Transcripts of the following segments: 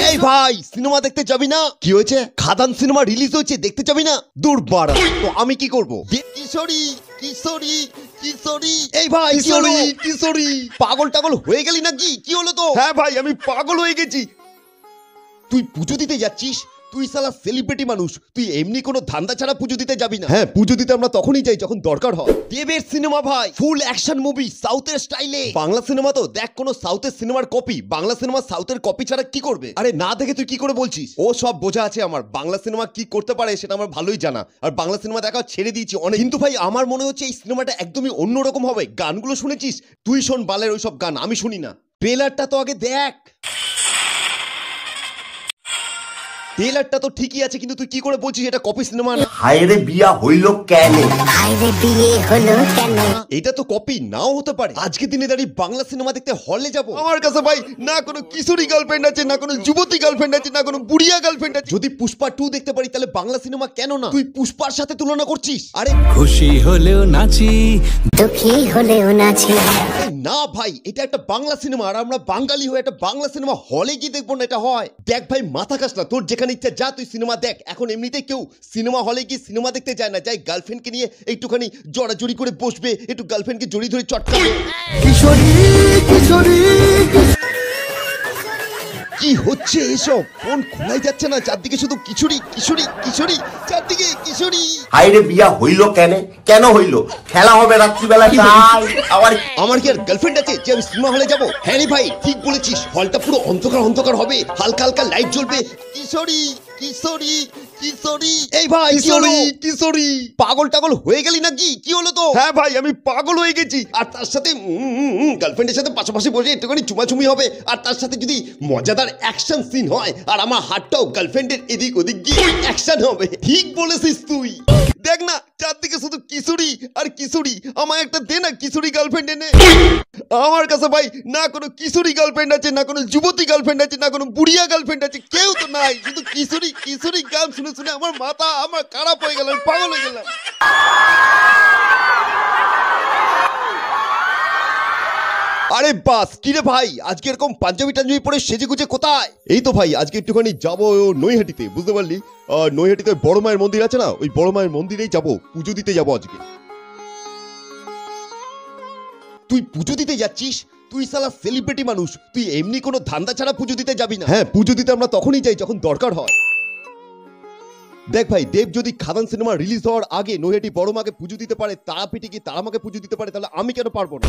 এই ভাই সিনেমা দেখতে যাবি না? কি হয়েছে? খাদান সিনেমা রিলিজ হয়েছে, দেখতে যাবি না? দূর বাড়া, তো আমি কি করব? কিশোরী কিশোরী কিশোরী। এই ভাই কিশোরী কিশোরী, পাগল টাগল হয়ে গেলি নাকি? কি হলো তো? হ্যাঁ ভাই, আমি পাগল হয়ে গেছি। তুই পুজো দিতে যাচ্ছিস? তুই শালা সেলিব্রিটি মানুষ, তুই এমনি কোনো ধান্দা ছাড়া পুজো দিতে যাবি না। হ্যাঁ, পুজো দিতে আমরা তখনই যাই যখন দরকার হয়। দেবের সিনেমা ভাই, ফুল অ্যাকশন মুভি, সাউথের স্টাইলে। বাংলা সিনেমা তো দেখ, কোনো সাউথের সিনেমার কপি। বাংলা সিনেমা সাউথের কপি ছাড়া কি করবে? আরে না দেখে তুই কি করে বলছিস? ও সব বোঝা আছে আমার। বাংলা সিনেমা কি করতে পারে সেটা আমার ভালোই জানা, আর বাংলা সিনেমা দেখা ছেড়ে দিয়েছি অনেক। কিন্তু ভাই আমার মনে হচ্ছে এই সিনেমাটা একদমই অন্যরকম হবে। গানগুলো শুনেছিস? তুই শোন বালের ওইসব গান, আমি শুনি না। ট্রেলারটা তো আগে দেখ। ট্রেলারটা তো ঠিকই আছে, কিন্তু তুই কি করে বলছিস এটা কপি সিনেমা না? হায়রে বিয়া হইল কেন? হায়রে বিয়ে হলো কেন? এটা তো কপি নাও হতে পারে। আজকে দিনে দাঁড়িয়ে বাংলা সিনেমা দেখতে হলে যাব? আমার কাছে ভাই না কোনো কিশোরী গার্লফ্রেন্ড আছে, না কোনো যুবতী গার্লফ্রেন্ড আছে, না কোনো বুড়িয়া গার্লফ্রেন্ড আছে। যদি পুষ্পা 2 দেখতে পারি তাহলে বাংলা সিনেমা কেন না? তুই পুষ্পার সাথে তুলনা করছিস? আরে খুশি হলেও নাচি, দুঃখী হলেও নাচি। না ভাই, এটা একটা বাংলা সিনেমা, আর আমরা বাঙালি হয়ে একটা বাংলা সিনেমা হলে গিয়ে দেখবো না? এটা হয়? দেখ ভাই, মাথা খাস না, তোর যেখানে ইচ্ছা যা তুই সিনেমা দেখ। এখন এমনিতে কেউ সিনেমা হলে গিয়ে সিনেমা দেখতে যায় না, যাই গার্লফ্রেন্ডকে নিয়ে একটুখানি জড়াজড়ি করে বসবে, একটু গার্লফ্রেন্ডকে জড়িয়ে ধরে চটকাবে। কিশোরী কিশোরী। কি হচ্ছে এসব? ফোন খোলাই যাচ্ছে না, চারদিকে শুধু কিশোরী কিশোরী কিশোরী, চারদিকে কিশোরী। হায়রে বিয়া হইল কেন? কেন হইল? খেলা হবে রাত্রিবেলা, তাই আবার আমার কি আর গার্লফ্রেন্ড আছে যে আমি সিনেমা হলে যাবো? হ্যাঁ রে ভাই, ঠিক বলেছিস। হলটা পুরো অন্ধকার অন্ধকার হবে, হালকা হালকা লাইট জ্বলবে। কিশোরী কিশোরী কিশোরী। এই ভাই কিশোরী কিশোরী, পাগল টাগল হয়ে গেলি নাকি? কি হলো তো? হ্যাঁ ভাই, আমি পাগল হয়ে গেছি। আর তার সাথে গার্লফ্রেন্ডের সাথে পাশাপাশি বসে একটুখানি চুমাচুমি হবে, আর তার সাথে যদি মজাদার অ্যাকশন সিন হয়, আর আমার হাতটাও গার্লফ্রেন্ডের এদিক ওদিক গিয়ে অ্যাকশন হবে। ঠিক বলেছিস তুই। দেখ না, চারদিকে শুধু কিশোরী আর কিশোরী। আমায় একটা দে না কিশোরী গার্লফ্রেন্ড এনে। আমার কাছে ভাই না কোনো কিশোরী গার্লফ্রেন্ড আছে, না কোনো যুবতী গার্লফ্রেন্ড আছে, না কোনো বুড়িয়া গার্লফ্রেন্ড আছে, কেউ তো নাই। শুধু কিশোরী কিশোরী গান শুনে শুনে আমার মাথা আমার খারাপ হয়ে গেল, পাগল হয়ে গেলাম। আরে বাস, কিরে ভাই আজকে এরকম পাঞ্জাবি টাঞ্জাবি পরে সেজে গুজে কোথায়? এই তো ভাই আজকে একটুখানি যাবো নৈহাটিতে, বুঝতে পারলি? নৈহাটিতে বড় মায়ের মন্দির আছে না, ওই বড় মায়ের মন্দিরেই যাবো, পুজো দিতে যাবো আজকে। তুই পুজো দিতে যাচ্ছিস? তুই শালা সেলিব্রিটি মানুষ, তুই এমনি কোনো ধান্দা ছাড়া পুজো দিতে যাবি না। হ্যাঁ, পুজো দিতে আমরা তখনই যাই যখন দরকার হয়। দেখ ভাই, দেব যদি খাদান সিনেমা রিলিজ হওয়ার আগে নৈহাটি বড় মাকে পুজো দিতে পারে, তারাপীঠে গিয়ে তারা মাকে পুজো দিতে পারে, তাহলে আমি কেন পারবো না?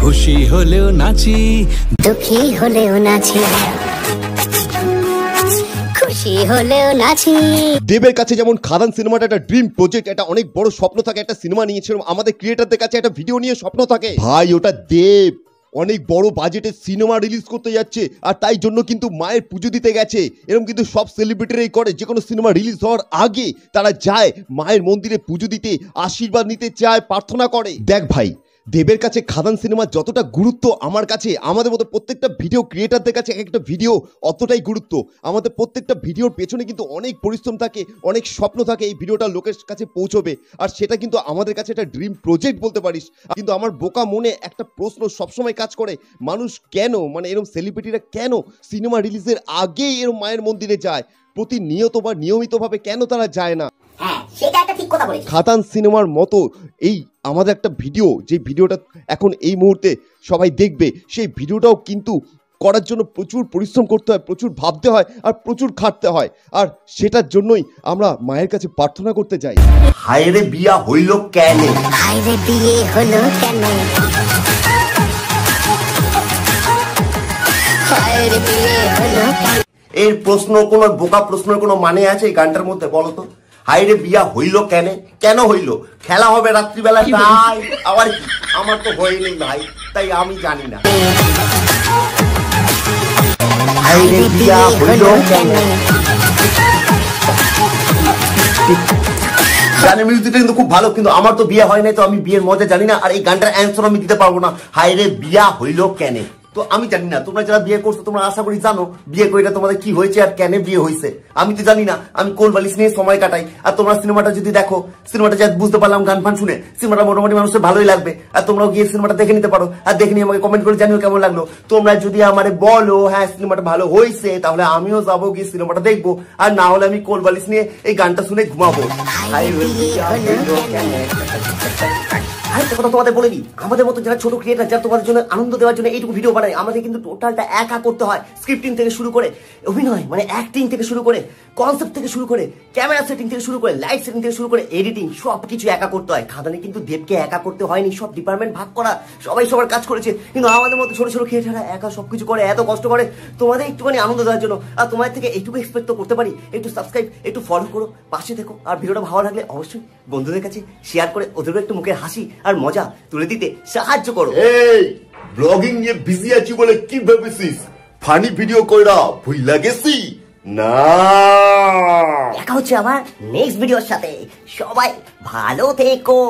খুশি হলেও নাচি, দুঃখী হলেও নাচি, খুশি হলেও নাচি। দেবের কাছে যেমন খাদান সিনেমাটা একটা ড্রিম প্রজেক্ট, একটা অনেক বড় স্বপ্ন থাকে, একটা সিনেমা নিয়েছিল, আমাদের ক্রিয়েটারদের কাছে একটা ভিডিও নিয়ে স্বপ্ন থাকে। ভাই ওটা দেব অনেক বড় বাজেটের সিনেমা রিলিজ করতে যাচ্ছে, আর তাই জন্য কিন্তু মায়ের পুজো দিতে গেছে। এরকম কিন্তু সব সেলিব্রিটিরাই করে, যে কোনো সিনেমা রিলিজ হওয়ার আগে তারা যায় মায়ের মন্দিরে পুজো দিতে, আশীর্বাদ নিতে চায়, প্রার্থনা করে। দেখ ভাই, দেবের কাছে খাদান সিনেমা যতটা গুরুত্ব, আমার কাছে আমাদের মতো প্রত্যেকটা ভিডিও ক্রিয়েটারদের কাছে এক একটা ভিডিও অতটাই গুরুত্ব। আমাদের প্রত্যেকটা ভিডিওর পেছনে কিন্তু অনেক পরিশ্রম থাকে, অনেক স্বপ্ন থাকে এই ভিডিওটা লোকের কাছে পৌঁছবে, আর সেটা কিন্তু আমাদের কাছে একটা ড্রিম প্রজেক্ট বলতে পারিস। কিন্তু আমার বোকা মনে একটা প্রশ্ন সবসময় কাজ করে, মানুষ কেন, মানে এরকম সেলিব্রিটিরা কেন সিনেমা রিলিজের আগেই এরকম মায়ের মন্দিরে যায়? প্রতিনিয়ত বা নিয়মিতভাবে কেন তারা যায় না? হ্যাঁ, সেটা একটা ঠিক কথা বলেছিস। খাদান সিনেমার মতো এই আমাদের একটা ভিডিও, যে ভিডিওটা এখন এই মুহূর্তে সবাই দেখবে, সেই ভিডিওটাও কিন্তু করার জন্য প্রচুর পরিশ্রম করতে হয়, প্রচুর ভাবতে হয়, আর প্রচুর খাটতে হয়, আর সেটার জন্যই আমরা মায়ের কাছে প্রার্থনা করতে যাই। হায়রে বিয়া হইল কেন? হায়রে বিয়ে হলো কেন? হায়রে বিয়ে হলো কেন? এর প্রশ্ন, কোনো বোকা প্রশ্নের কোনো মানে আছে এই গানটার মধ্যে? বলো তো। হায়রে বিয়া হইল কেন? কেন হইল? খেলা হবে রাত্রিবেলা, তাই আবার কি? আমার তো হয়নি ভাই, তাই আমি জানি না। হায়রে বিয়া হইল কেন? গানের মিউজিকটা কিন্তু খুব ভালো, কিন্তু আমার তো বিয়ে হয় নাই, তো আমি বিয়ের মজা জানি না, আর এই গানটার অ্যান্সার আমি দিতে পারবো না। হায়রে বিয়া হইল কেন? তো আমি জানি না, তোমরা যারা বিয়ে করছো তোমরা আশা করি জানো বিয়ে করে তোমাদের কি হয়েছে আর কেন বিয়ে হয়েছে। আমি তো জানি না, আমি কোল বালিশ নিয়ে সময় কাটাই। আর তোমরা সিনেমাটা যদি দেখো, সিনেমাটা যা বুঝতে পারলাম গান ফান শুনে, সিনেমাটা মোটামুটি মানুষের ভালোই লাগবে। আর তোমরাও গিয়ে সিনেমাটা দেখে নিতে পারো, আর দেখে নিয়ে আমাকে কমেন্ট করে জানিও কেমন লাগলো। তোমরা যদি আমারে বলো হ্যাঁ সিনেমাটা ভালো হয়েছে, তাহলে আমিও যাবো গিয়ে সিনেমাটা দেখবো, আর না হলে আমি কোল বালিশ নিয়ে এই গানটা শুনে ঘুমাবো। আরেকটা কথা তোমাদের বলে দিই, আমাদের মতো যারা ছোট ক্রিয়েটার, যারা তোমাদের জন্য আনন্দ দেওয়ার জন্য এইটুকু ভিডিও বানায়, আমাদের কিন্তু টোটালটা একা করতে হয়। স্ক্রিপ্টিং থেকে শুরু করে, অভিনয় মানে অ্যাক্টিং থেকে শুরু করে, কনসেপ্ট থেকে শুরু করে, ক্যামেরা সেটিং থেকে শুরু করে, লাইট সেটিং থেকে শুরু করে, এডিটিং সবকিছু একা করতে হয়। খাদানে কিন্তু দেবকে একা করতে হয়নি, সব ডিপার্টমেন্ট ভাগ করা, সবাই সবার কাজ করেছে। কিন্তু আমাদের মতো ছোট ছোট ক্রিয়েটাররা একা সবকিছু করে, এত কষ্ট করে তোমাদের একটুখানি আনন্দ দেওয়ার জন্য। আর তোমাদের থেকে এইটুকু এক্সপেক্ট তো করতে পারি, একটু সাবস্ক্রাইব, একটু ফলো করো, পাশে থেকো। আর ভিডিওটা ভালো লাগলে অবশ্যই বন্ধুদের কাছে শেয়ার করে ওদেরও একটু মুখের হাসি আর মজা তুলে দিতে সাহায্য করো। এই ব্লগিং নিয়ে বিজি আছি বলে কি ভেবেছিস ফানি ভিডিও কইরা ভুইলা গেছি না? দেখা হচ্ছে আবার নেক্সট ভিডিওর সাথে। সবাই ভালো থেকো।